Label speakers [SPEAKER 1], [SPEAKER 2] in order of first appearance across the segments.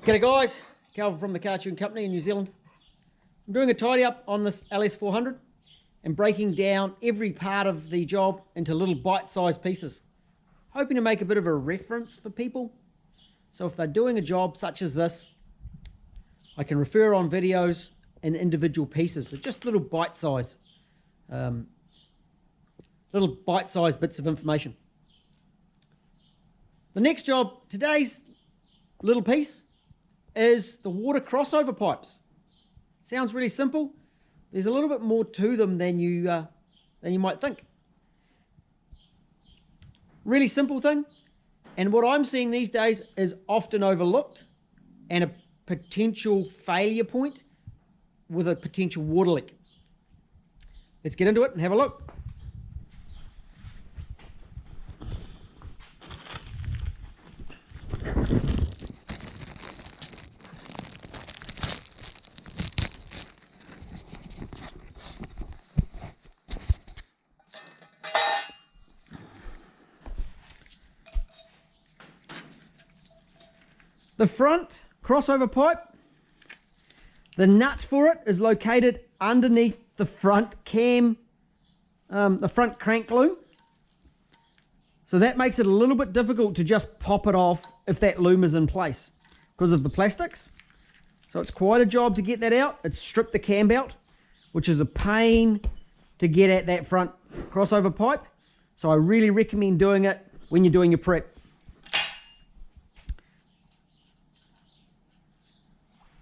[SPEAKER 1] G'day guys, Calvin from the Cartoon Company in New Zealand. I'm doing a tidy up on this LS400 and breaking down every part of the job into little bite-sized pieces, hoping to make a bit of a reference for people. So if they're doing a job such as this, I can refer on videos in individual pieces. So just little bite-sized bits of information. The next job, today's little piece, is the water crossover pipes. Sounds really simple. There's a little bit more to them than you might think. Really simple thing, and what I'm seeing these days is often overlooked and a potential failure point with a potential water leak. Let's get into it and have a look. The front crossover pipe, the nut for it is located underneath the front cam, the front crank loom. So that makes it a little bit difficult to just pop it off if that loom is in place because of the plastics. So it's quite a job to get that out. It's stripped the cam belt, which is a pain to get at that front crossover pipe. So I really recommend doing it when you're doing your prep.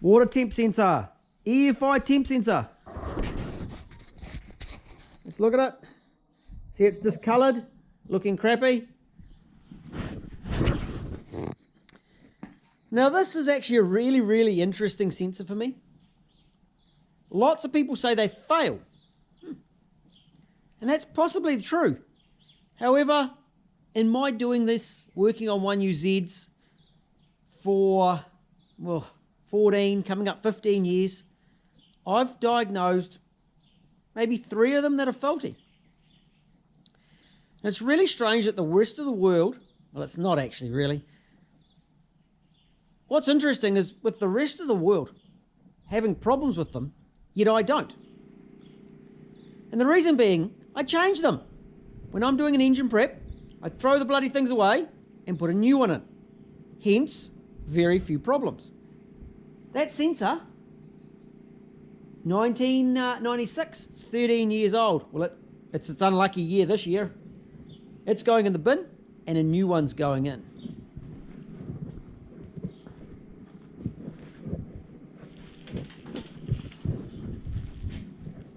[SPEAKER 1] Water temp sensor, EFI temp sensor. Let's look at it. See, it's discolored, looking crappy. Now this is actually a really interesting sensor for me. Lots of people say they fail. And that's possibly true. However, in my doing this, working on 1UZs for, well, 14, coming up 15 years, I've diagnosed maybe 3 of them that are faulty. And it's really strange that the rest of the world, well, it's not actually really. What's interesting is with the rest of the world having problems with them, yet I don't. And the reason being, I change them. When I'm doing an engine prep, I throw the bloody things away and put a new one in. Hence, very few problems. That sensor, 1996, it's 13 years old. Well, it's its unlucky year this year. It's going in the bin and a new one's going in.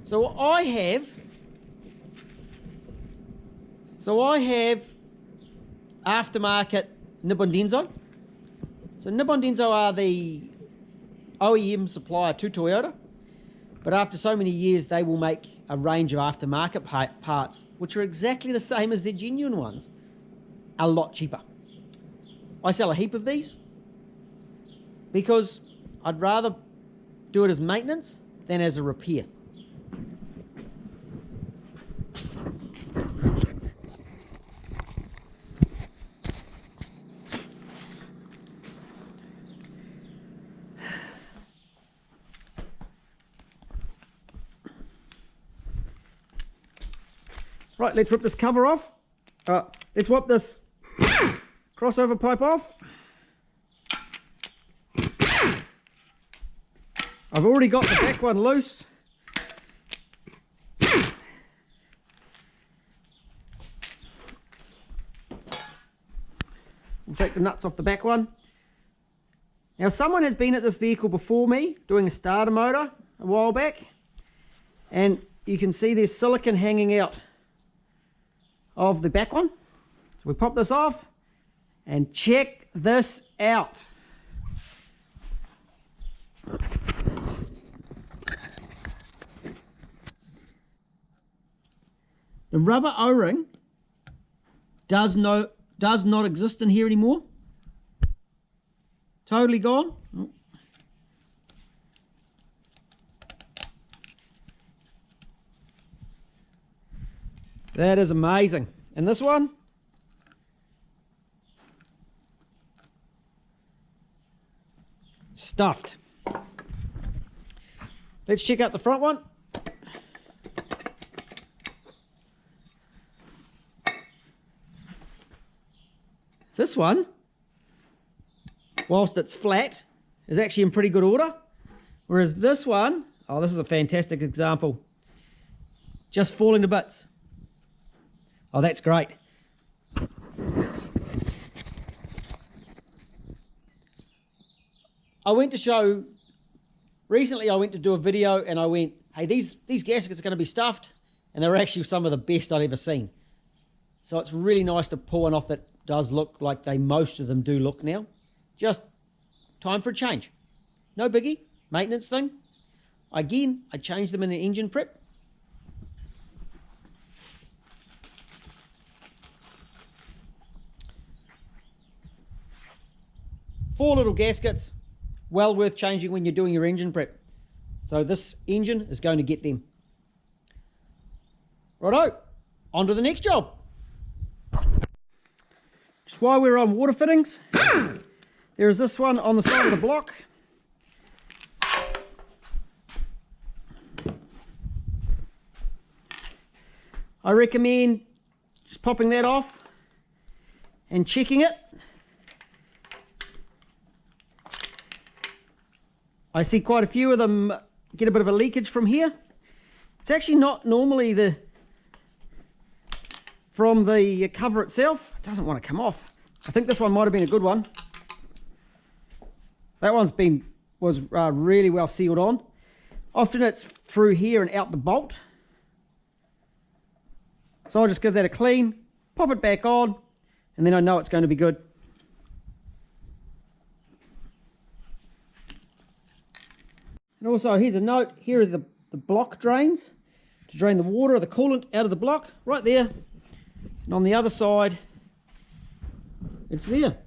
[SPEAKER 1] So I have aftermarket Nippon Denso. So Nippon Denso are the OEM supplier to Toyota, but after so many years they will make a range of aftermarket parts which are exactly the same as their genuine ones, a lot cheaper. I sell a heap of these because I'd rather do it as maintenance than as a repair. Right, let's rip this cover off. Let's wipe this crossover pipe off. I've already got the back one loose. We'll take the nuts off the back one. Now, someone has been at this vehicle before me doing a starter motor a while back, and you can see there's silicone hanging out of the back one. So we pop this off and check this out. The rubber O-ring does not exist in here anymore. Totally gone. That is amazing. And this one, stuffed. Let's check out the front one. This one, whilst it's flat, is actually in pretty good order. Whereas this one, oh, this is a fantastic example. Just falling to bits. Oh, that's great. Recently I went to do a video and I went, hey, these gaskets are going to be stuffed, and they're actually some of the best I've ever seen. So it's really nice to pull one off that does look like most of them do look now. Just time for a change. No biggie, maintenance thing. Again, I changed them in the engine prep. Four little gaskets, well worth changing when you're doing your engine prep. So this engine is going to get them. Righto, on to the next job. Just while we're on water fittings, there is this one on the side of the block. I recommend just popping that off and checking it. I see quite a few of them get a bit of a leakage from here. It's actually not normally from the cover itself. It doesn't want to come off. I think this one might have been a good one. That one's was really well sealed on. Often it's through here and out the bolt. So I'll just give that a clean, pop it back on, and then I know it's going to be good. And also, here's a note. Here are the block drains to drain the water or the coolant out of the block, right there. And on the other side, it's there.